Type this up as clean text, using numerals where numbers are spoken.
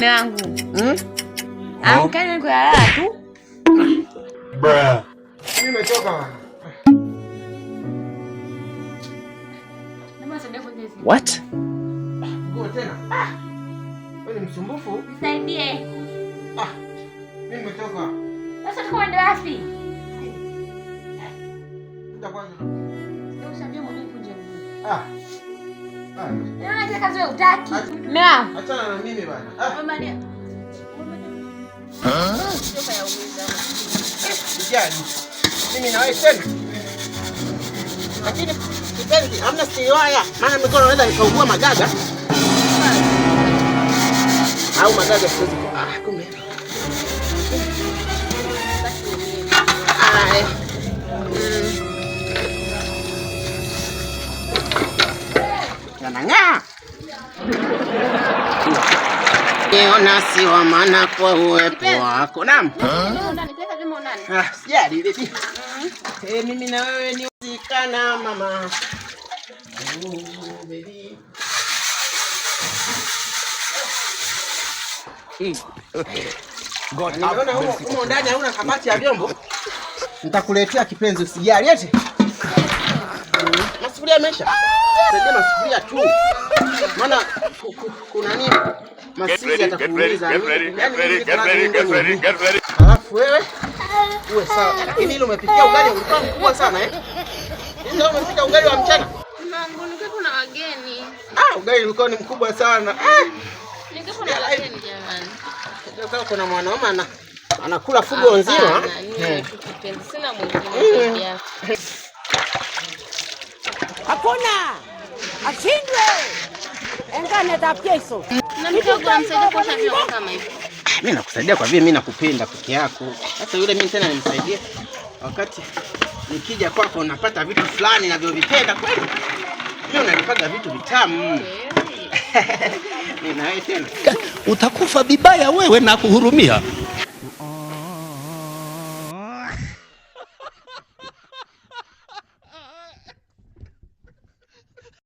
wangu. Amkani kulala tu. Bruh. Mimi nimetoka. What? Go tena. Wewe ni msumbufu? Nisaidie. Mimi nimetoka. Sasa tukwende wapi? Kwanza. Ndio ushaje mwenyewe kunje mguu. Ndio kazi wewe utaki. Mama. Achana na mimi bana. Mama ni. Sio ya uweza. Sijali. Mimi na wewe tena. Lakini kipenzi hamna siwaya. Maana mikono naweza nikaugua magaga. Au magaga siwezi. Kumbe. Yanang'aa. Niona si wa maana kwa uwepo wako. Naam. Sijali ile. Mimi na wewe ni usikana mama. Baby. God, nimeona huko ndani hauna kabati ya vyombo. Nitakuletea kipenzi usijali eti. Masufuria yamesha. Saidia masufuria tu. Maana kuna nini? Masisi atakuuliza. Alafu wewe uwe sawa. Lakini ile umepikia ugali ulikuwa mkubwa sana Ndio umepika ugali wa mchana? Mungu, ningekuwa na wageni. Ugali ulikuwa ni mkubwa sana. Ningekuwa na wageni jamani. Ndio kuna mwanaume anakula fugo nzima. Sina mwingine yako. Hakuna. Ashindwe. Engane za peso. Na mdogo amsaidie kuosha vyombo kama hivi. Mimi nakusaidia kwa vile mimi nakupenda peke yako. Sasa yule mimi tena nimsaidie wakati nikija kwako napata vitu fulani ninavyovipenda kweli. Mimi unanipaga vitu vitamu. Mimi na wewe tena. Utakufa vibaya wewe na kuhurumia.